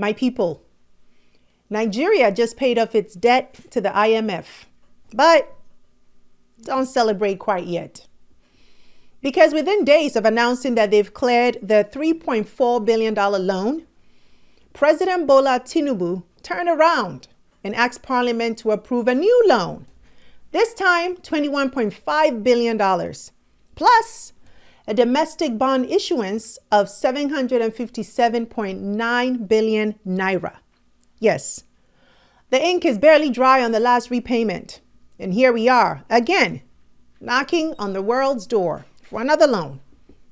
My people, Nigeria just paid off its debt to the IMF, but don't celebrate quite yet. Because within days of announcing that they've cleared the $3.4 billion loan, President Bola Tinubu turned around and asked Parliament to approve a new loan, this time $21.5 billion, plus a domestic bond issuance of 757.9 billion naira. Yes, the ink is barely dry on the last repayment. And here we are, again, knocking on the world's door for another loan,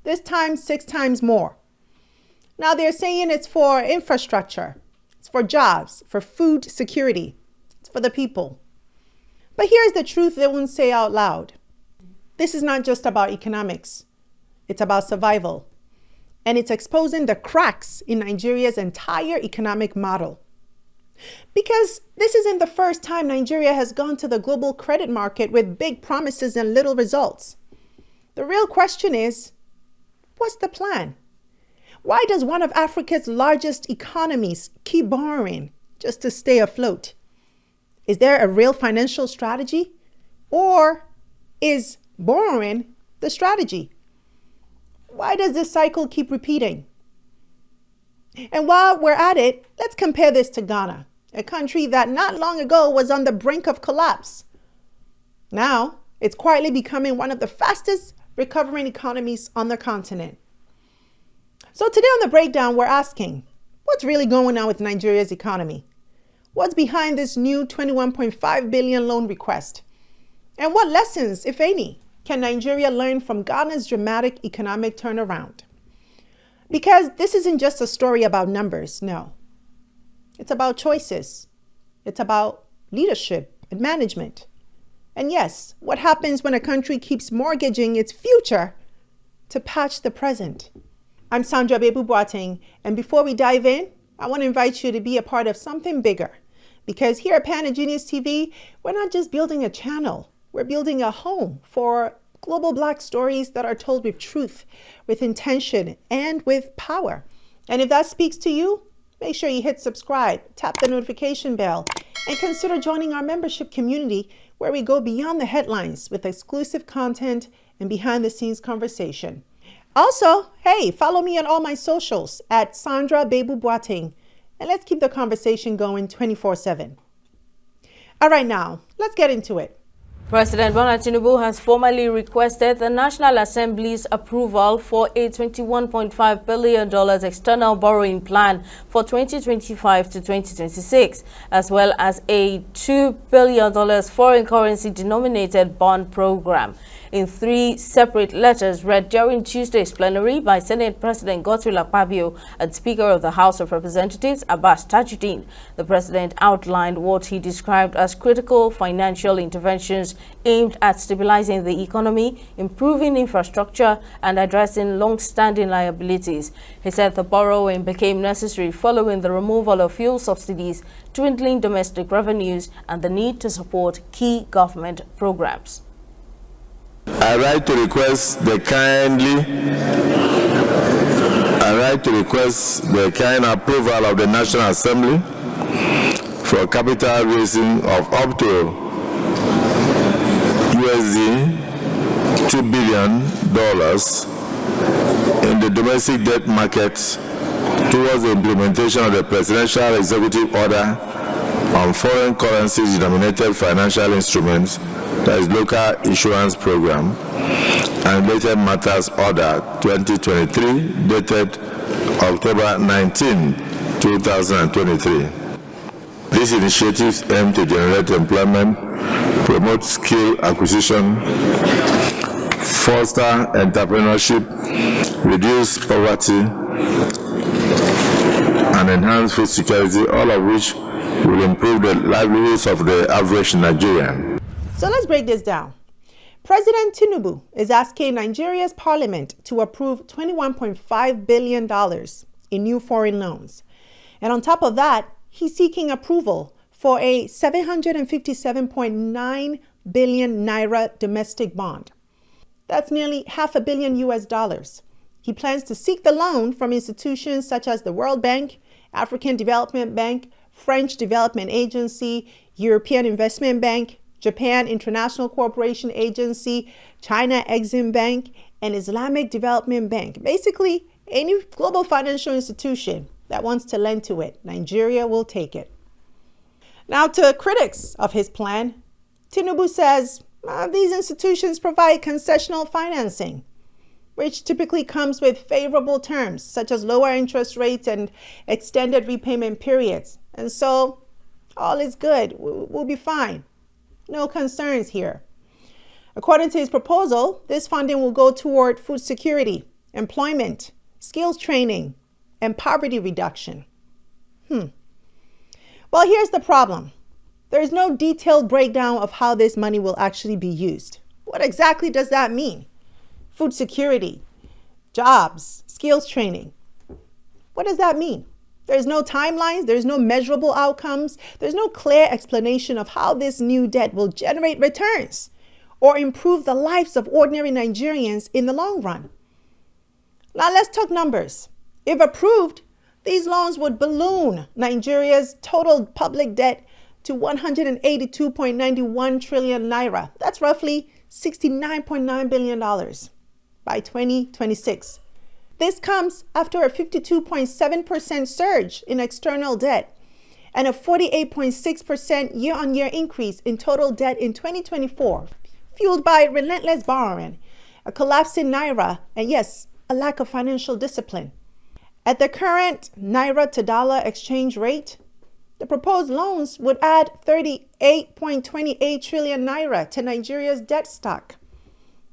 this time 6 times more. Now they're saying it's for infrastructure, it's for jobs, for food security, it's for the people. But here's the truth they won't say out loud. This is not just about economics, it's about survival. And it's exposing the cracks in Nigeria's entire economic model. Because this isn't the first time Nigeria has gone to the global credit market with big promises and little results. The real question is, what's the plan? Why does one of Africa's largest economies keep borrowing just to stay afloat? Is there a real financial strategy? Or is borrowing the strategy? Why does this cycle keep repeating? And while we're at it, let's compare this to Ghana, a country that not long ago was on the brink of collapse. Now, it's quietly becoming one of the fastest recovering economies on the continent. So today on The Breakdown, we're asking, what's really going on with Nigeria's economy? What's behind this new $21.5 billion loan request? And what lessons, if any, can Nigeria learn from Ghana's dramatic economic turnaround? Because this isn't just a story about numbers, no. It's about choices. It's about leadership and management. And yes, what happens when a country keeps mortgaging its future to patch the present? I'm Sandra Babu-Boateng, and before we dive in, I want to invite you to be a part of something bigger. Because here at Pan-Genius TV, we're not just building a channel, we're building a home for global Black stories that are told with truth, with intention, and with power. And if that speaks to you, make sure you hit subscribe, tap the notification bell, and consider joining our membership community where we go beyond the headlines with exclusive content and behind-the-scenes conversation. Also, hey, follow me on all my socials at Sandra Babu-Boateng, and let's keep the conversation going 24/7. All right, now, let's get into it. President Bola Tinubu has formally requested the National Assembly's approval for a $21.5 billion external borrowing plan for 2025 to 2026, as well as a $2 billion foreign currency denominated bond program. In 3 separate letters read during Tuesday's plenary by Senate President Godswill Akpabio and Speaker of the House of Representatives Abbas Tajuddin, the president outlined what he described as critical financial interventions aimed at stabilizing the economy, improving infrastructure, and addressing long-standing liabilities. He said the borrowing became necessary following the removal of fuel subsidies, dwindling domestic revenues, and the need to support key government programs. I write to request the kind approval of the National Assembly for capital raising of up to $2 billion in the domestic debt market towards the implementation of the Presidential Executive Order on foreign currency denominated financial instruments, that is Local Issuance Program, and Related Matters Order 2023, dated October 19, 2023. These initiatives aim to generate employment, promote skill acquisition, foster entrepreneurship, reduce poverty, and enhance food security, all of which will improve the livelihoods of the average Nigerian. So let's break this down. President Tinubu is asking Nigeria's parliament to approve $21.5 billion in new foreign loans. And on top of that, he's seeking approval for a 757.9 billion naira domestic bond. That's nearly $500 million US. He plans to seek the loan from institutions such as the World Bank, African Development Bank, French Development Agency, European Investment Bank, Japan International Cooperation Agency, China Exim Bank, and Islamic Development Bank. Basically, any global financial institution that wants to lend to it, Nigeria will take it. Now, to critics of his plan, Tinubu says these institutions provide concessional financing, which typically comes with favorable terms, such as lower interest rates and extended repayment periods. And so, all is good. We'll be fine. No concerns here. According to his proposal, this funding will go toward food security, employment, skills training, and poverty reduction. Well, here's the problem. There is no detailed breakdown of how this money will actually be used. What exactly does that mean? Food security, jobs, skills training. What does that mean? There's no timelines, there's no measurable outcomes, there's no clear explanation of how this new debt will generate returns or improve the lives of ordinary Nigerians in the long run. Now let's talk numbers. If approved, these loans would balloon Nigeria's total public debt to 182.91 trillion naira. That's roughly $69.9 billion by 2026. This comes after a 52.7% surge in external debt and a 48.6% year-on-year increase in total debt in 2024, fueled by relentless borrowing, a collapsing naira, and yes, a lack of financial discipline. At the current naira to dollar exchange rate, the proposed loans would add 38.28 trillion naira to Nigeria's debt stock.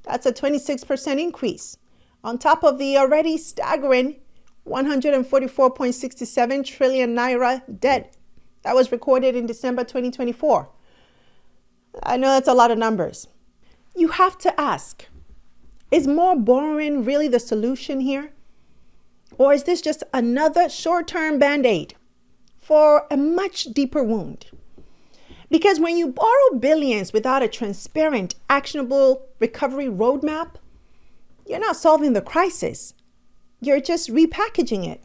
That's a 26% increase, on top of the already staggering 144.67 trillion naira debt that was recorded in December 2024. I know that's a lot of numbers. You have to ask, is more borrowing really the solution here? Or is this just another short-term band-aid for a much deeper wound? Because when you borrow billions without a transparent, actionable recovery roadmap, you're not solving the crisis. You're just repackaging it.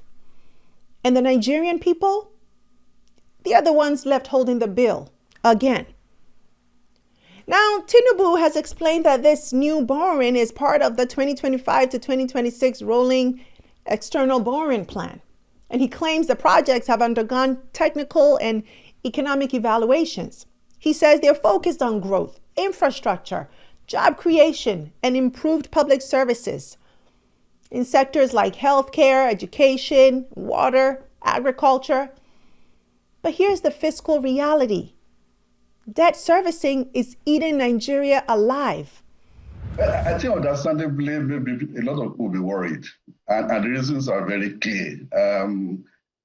And the Nigerian people, they are the ones left holding the bill again. Now, Tinubu has explained that this new borrowing is part of the 2025 to 2026 rolling external borrowing plan. And he claims the projects have undergone technical and economic evaluations. He says they're focused on growth, infrastructure, job creation, and improved public services in sectors like healthcare, education, water, agriculture. But here's the fiscal reality. Debt servicing is eating Nigeria alive. I think understandably, maybe a lot of people will be worried, and the reasons are very clear.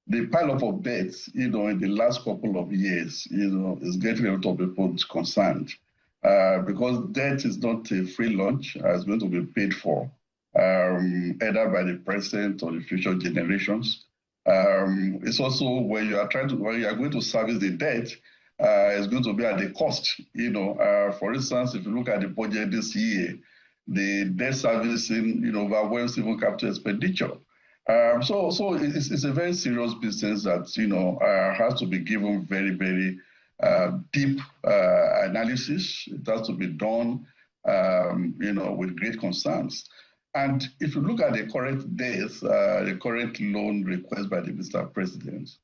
The pile-up of debt, in the last couple of years, is getting a lot of people concerned because debt is not a free lunch. It's going to be paid for either by the present or the future generations. It's also when you are going to service the debt, it's going to be at the cost. For instance, if you look at the budget this year, the debt servicing, overwhelms even capital expenditure. So it's a very serious business that has to be given very, very deep analysis. It has to be done, with great concerns. And if you look at the current debt, the current loan request by the Mr. President,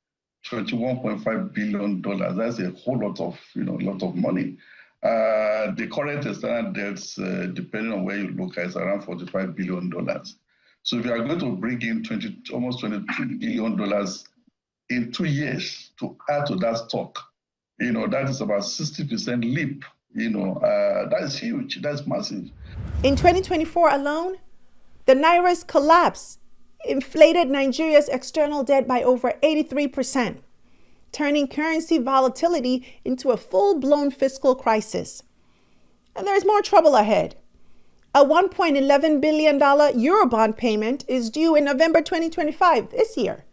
$21.5 billion. That's a whole lot of, lot of money. The current external debts, depending on where you look at, is around $45 billion. So if you are going to bring in almost $22 billion in 2 years to add to that stock, that is about 60% leap. That is huge. That's massive. In 2024 alone, the Naira's collapse inflated Nigeria's external debt by over 83%, turning currency volatility into a full-blown fiscal crisis. And there's more trouble ahead. A $1.11 billion Eurobond payment is due in November 2025, this year,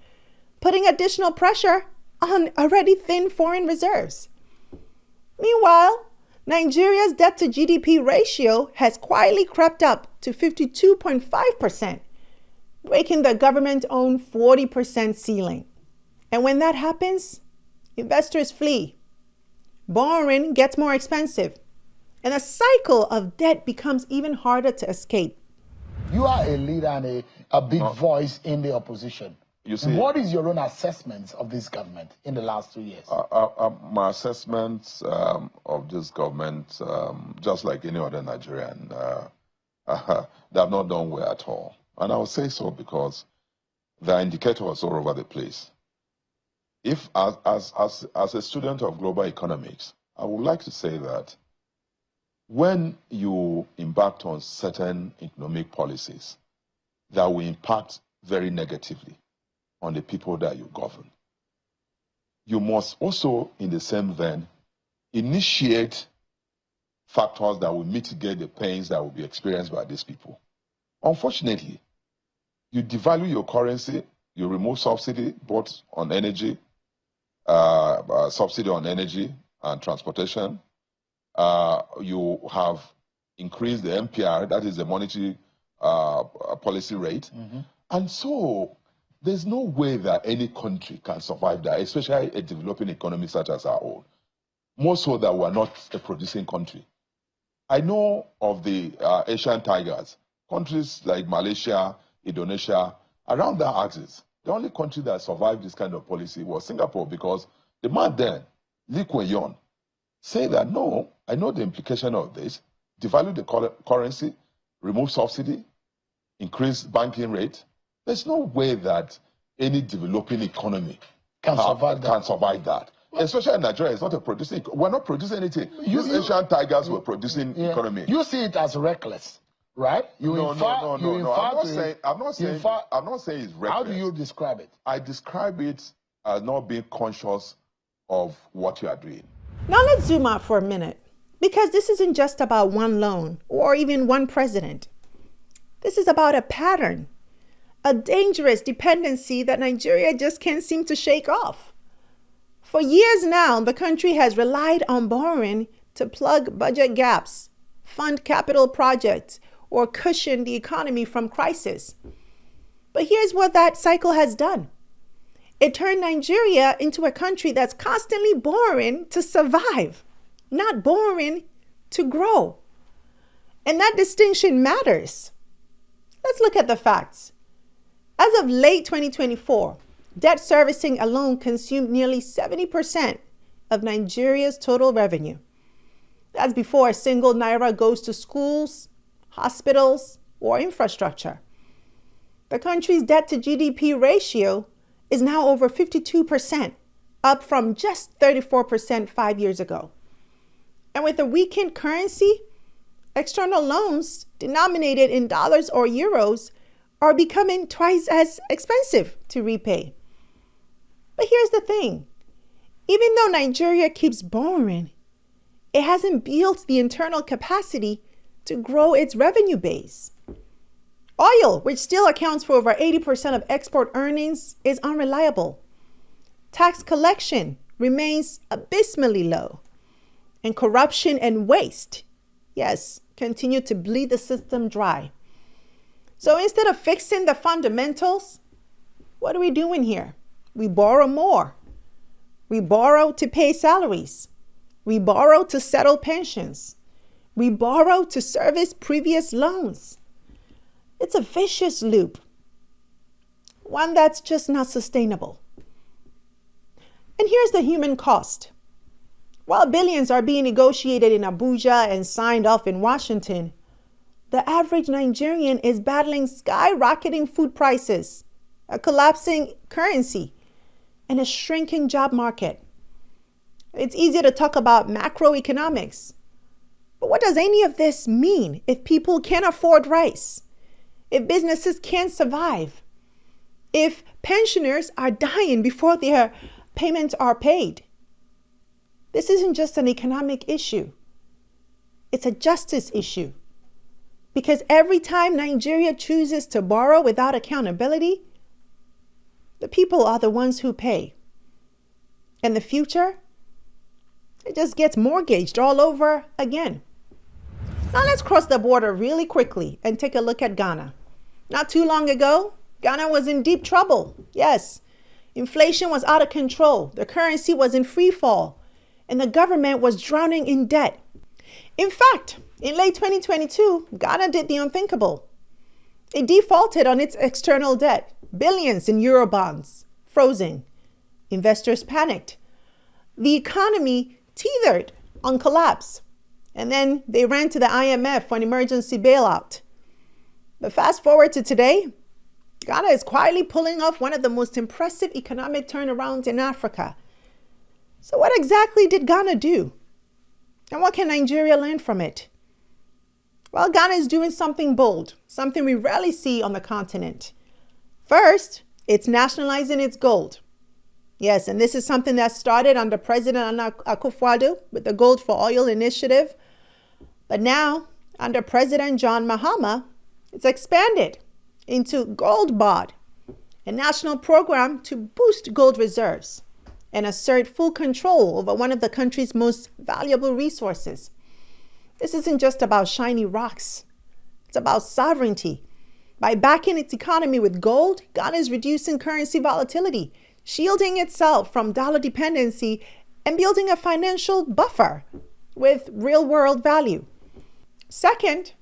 putting additional pressure on already thin foreign reserves. Meanwhile, Nigeria's debt to GDP ratio has quietly crept up to 52.5%, breaking the government-owned 40% ceiling. And when that happens, investors flee. Borrowing gets more expensive. And the cycle of debt becomes even harder to escape. You are a leader and a big voice in the opposition. You see, what is your own assessment of this government in the last 2 years? My assessment of this government, just like any other Nigerian, they have not done well at all. And I will say so because there are indicators all over the place. If, as a student of global economics, I would like to say that when you embark on certain economic policies that will impact very negatively on the people that you govern, you must also, in the same vein, initiate factors that will mitigate the pains that will be experienced by these people. Unfortunately, you devalue your currency, you remove subsidy both on energy, subsidy on energy and transportation. You have increased the MPR, that is the monetary policy rate. And so there's no way that any country can survive that, especially a developing economy such as our own. More so that we're not a producing country. I know of the Asian tigers, countries like Malaysia, Indonesia, around that axis. The only country that survived this kind of policy was Singapore, because the man then, Lee Kuan Yew, say that, no, I know the implication of this, devalue the currency, remove subsidy, increase banking rate. There's no way that any developing economy can survive that. Especially in Nigeria, it's not a producing. We're not producing anything. These Asian tigers were producing economy. You see it as reckless, right? No. I'm not saying it's reckless. How do you describe it? I describe it as not being conscious of what you are doing. Now let's zoom out for a minute, because this isn't just about one loan or even one president. This is about a pattern, a dangerous dependency that Nigeria just can't seem to shake off. For years now, the country has relied on borrowing to plug budget gaps, fund capital projects, or cushion the economy from crisis. But here's what that cycle has done. It turned Nigeria into a country that's constantly borrowing to survive, not borrowing to grow. And that distinction matters. Let's look at the facts. As of late 2024, debt servicing alone consumed nearly 70% of Nigeria's total revenue. That's before a single naira goes to schools, hospitals, or infrastructure. The country's debt to GDP ratio is now over 52%, up from just 34% 5 years ago. And with a weakened currency, external loans denominated in dollars or euros are becoming twice as expensive to repay. But here's the thing. Even though Nigeria keeps borrowing, it hasn't built the internal capacity to grow its revenue base. Oil, which still accounts for over 80% of export earnings, is unreliable. Tax collection remains abysmally low. And corruption and waste, yes, continue to bleed the system dry. So instead of fixing the fundamentals, what are we doing here? We borrow more. We borrow to pay salaries. We borrow to settle pensions. We borrow to service previous loans. It's a vicious loop, one that's just not sustainable. And here's the human cost. While billions are being negotiated in Abuja and signed off in Washington, the average Nigerian is battling skyrocketing food prices, a collapsing currency, and a shrinking job market. It's easy to talk about macroeconomics, but what does any of this mean if people can't afford rice? If businesses can't survive? If pensioners are dying before their payments are paid? This isn't just an economic issue. It's a justice issue. Because every time Nigeria chooses to borrow without accountability, the people are the ones who pay. And the future, it just gets mortgaged all over again. Now let's cross the border really quickly and take a look at Ghana. Not too long ago, Ghana was in deep trouble. Yes, Inflation was out of control, the currency was in free fall, and the government was drowning in debt. In fact, in late 2022, Ghana did the unthinkable. It defaulted on its external debt, billions in Eurobonds, frozen. Investors panicked. The economy teetered on collapse, and then they ran to the IMF for an emergency bailout. But fast forward to today, Ghana is quietly pulling off one of the most impressive economic turnarounds in Africa. So what exactly did Ghana do? And what can Nigeria learn from it? Well, Ghana is doing something bold, something we rarely see on the continent. First, it's nationalizing its gold. Yes, and this is something that started under President Nana Akufo-Addo with the Gold for Oil initiative. But now, under President John Mahama, it's expanded into Gold Bod, a national program to boost gold reserves and assert full control over one of the country's most valuable resources. This isn't just about shiny rocks. It's about sovereignty. By backing its economy with gold, Ghana is reducing currency volatility, shielding itself from dollar dependency, and building a financial buffer with real-world value. Second,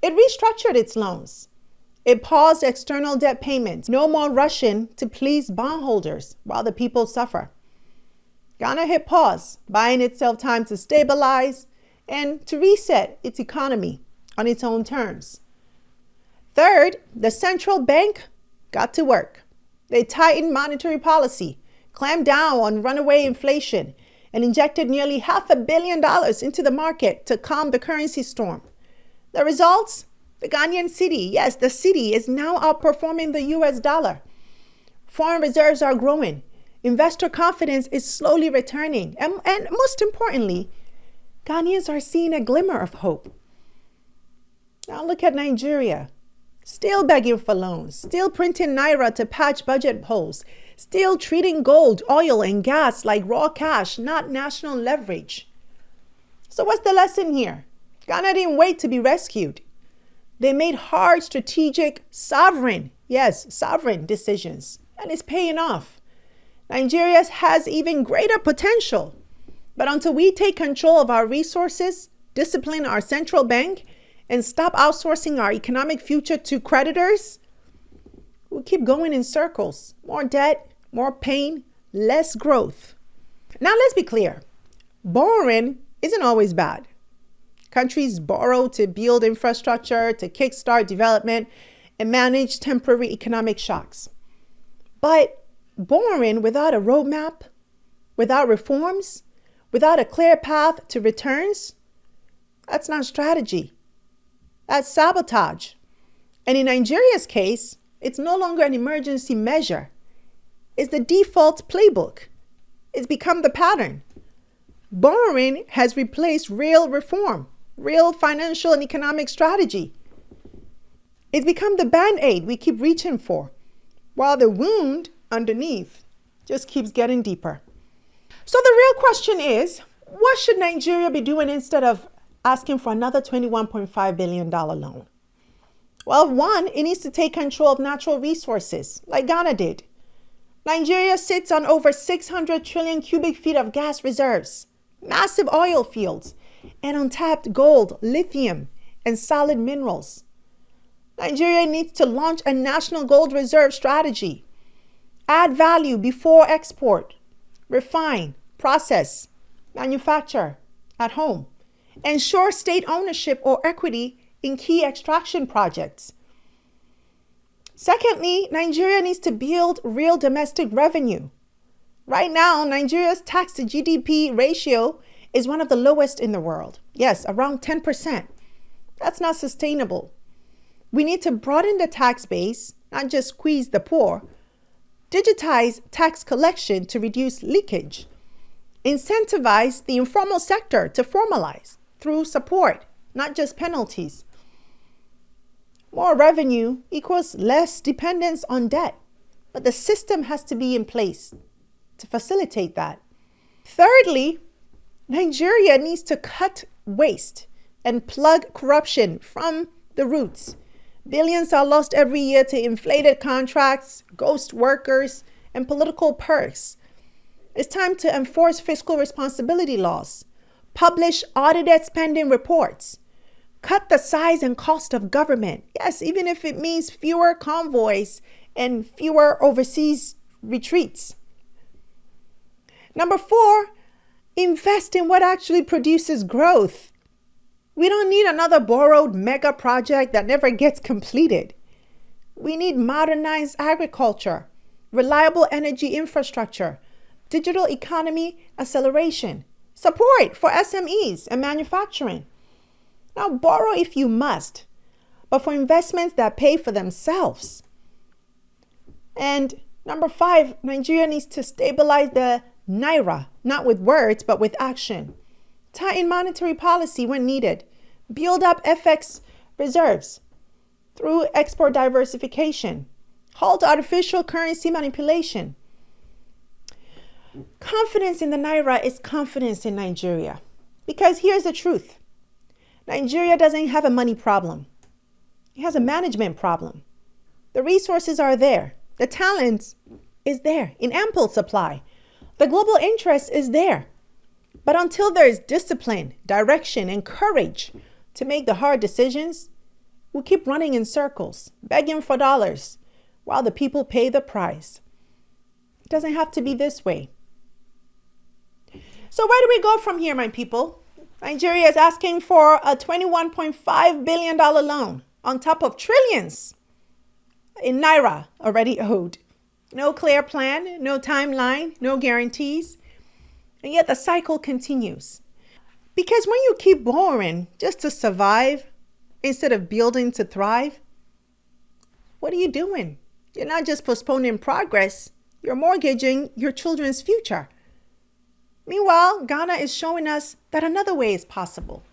it restructured its loans. It paused external debt payments, no more rushing to please bondholders while the people suffer. Ghana hit pause, buying itself time to stabilize and to reset its economy on its own terms. Third, the central bank got to work. They tightened monetary policy, clamped down on runaway inflation, and injected nearly $500 million into the market to calm the currency storm. The results? The Ghanaian cedi, yes, the cedi is now outperforming the US dollar. Foreign reserves are growing. Investor confidence is slowly returning. And most importantly, Ghanaians are seeing a glimmer of hope. Now look at Nigeria. Still begging for loans, still printing naira to patch budget holes, still treating gold, oil, and gas like raw cash, not national leverage. So what's the lesson here? Ghana didn't wait to be rescued. They made hard, strategic, sovereign decisions, and it's paying off. Nigeria has even greater potential. But until we take control of our resources, discipline our central bank, and stop outsourcing our economic future to creditors, we'll keep going in circles. More debt, more pain, less growth. Now let's be clear. Borrowing isn't always bad. Countries borrow to build infrastructure, to kickstart development, and manage temporary economic shocks. But borrowing without a roadmap, without reforms, without a clear path to returns, that's not strategy. That's sabotage. And in Nigeria's case, it's no longer an emergency measure. It's the default playbook. It's become the pattern. Borrowing has replaced real reform, real financial and economic strategy. It's become the band-aid we keep reaching for, while the wound underneath just keeps getting deeper. So the real question is, what should Nigeria be doing instead of asking for another $21.5 billion loan? Well, one, it needs to take control of natural resources, like Ghana did. Nigeria sits on over 600 trillion cubic feet of gas reserves, massive oil fields, and untapped gold, lithium, and solid minerals. Nigeria needs to launch a national gold reserve strategy. Add value before export. Refine, process, manufacture at home. Ensure state ownership or equity in key extraction projects. Secondly, Nigeria needs to build real domestic revenue. Right now, Nigeria's tax to GDP ratio is one of the lowest in the world. Yes, around 10%. That's not sustainable. We need to broaden the tax base, not just squeeze the poor. Digitize tax collection to reduce leakage. Incentivize the informal sector to formalize through support, not just penalties. More revenue equals less dependence on debt, but the system has to be in place to facilitate that. Thirdly, Nigeria needs to cut waste and plug corruption from the roots. Billions are lost every year to inflated contracts, ghost workers, and political perks. It's time to enforce fiscal responsibility laws, publish audited spending reports, cut the size and cost of government. Yes, even if it means fewer convoys and fewer overseas retreats. Number 4, invest in what actually produces growth. We don't need another borrowed mega project that never gets completed. We need modernized agriculture, reliable energy infrastructure, digital economy acceleration, support for SMEs and manufacturing. Now, borrow if you must, but for investments that pay for themselves. And number 5, Nigeria needs to stabilize the Naira, not with words, but with action. Tighten monetary policy when needed. Build up FX reserves through export diversification. Halt artificial currency manipulation. Confidence in the Naira is confidence in Nigeria. Because here's the truth. Nigeria doesn't have a money problem. It has a management problem. The resources are there. The talent is there in ample supply. The global interest is there. But until there is discipline, direction, and courage to make the hard decisions, we'll keep running in circles, begging for dollars, while the people pay the price. It doesn't have to be this way. So where do we go from here, my people? Nigeria is asking for a $21.5 billion loan on top of trillions in Naira already owed. No clear plan, no timeline, no guarantees. And yet the cycle continues. Because when you keep borrowing just to survive instead of building to thrive, what are you doing? You're not just postponing progress, you're mortgaging your children's future. Meanwhile, Ghana is showing us that another way is possible.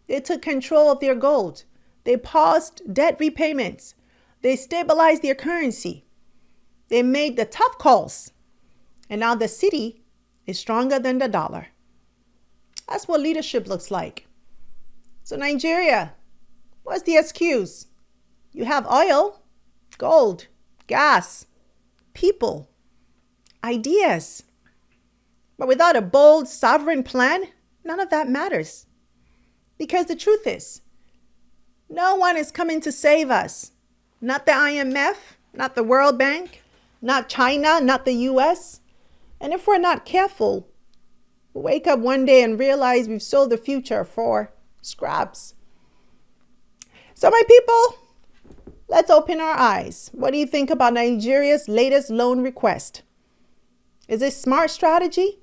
They took control of their gold. They paused debt repayments. They stabilized their currency. They made the tough calls. And now the cedi is stronger than the dollar. That's what leadership looks like. So Nigeria, what's the excuse? You have oil, gold, gas, people, ideas. But without a bold sovereign plan, none of that matters. Because the truth is, no one is coming to save us. Not the IMF, not the World Bank, not China, not the US. And if we're not careful, we'll wake up one day and realize we've sold the future for scraps. So my people, let's open our eyes. What do you think about Nigeria's latest loan request? Is it smart strategy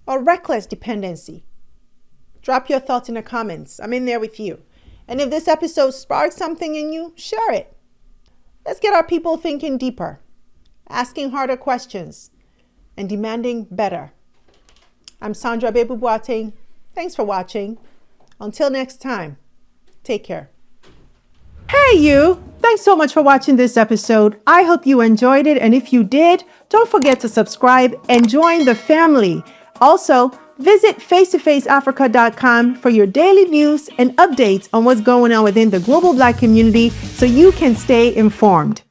or reckless dependency? Drop your thoughts in the comments. I'm in there with you. And if this episode sparks something in you, share it. Let's get our people thinking deeper, asking harder questions, and demanding better. I'm Sandra Babu-Boateng. Thanks for watching. Until next time, take care. Hey you! Thanks so much for watching this episode. I hope you enjoyed it, and if you did, don't forget to subscribe and join the family. Also, visit face2faceafrica.com for your daily news and updates on what's going on within the global Black community so you can stay informed.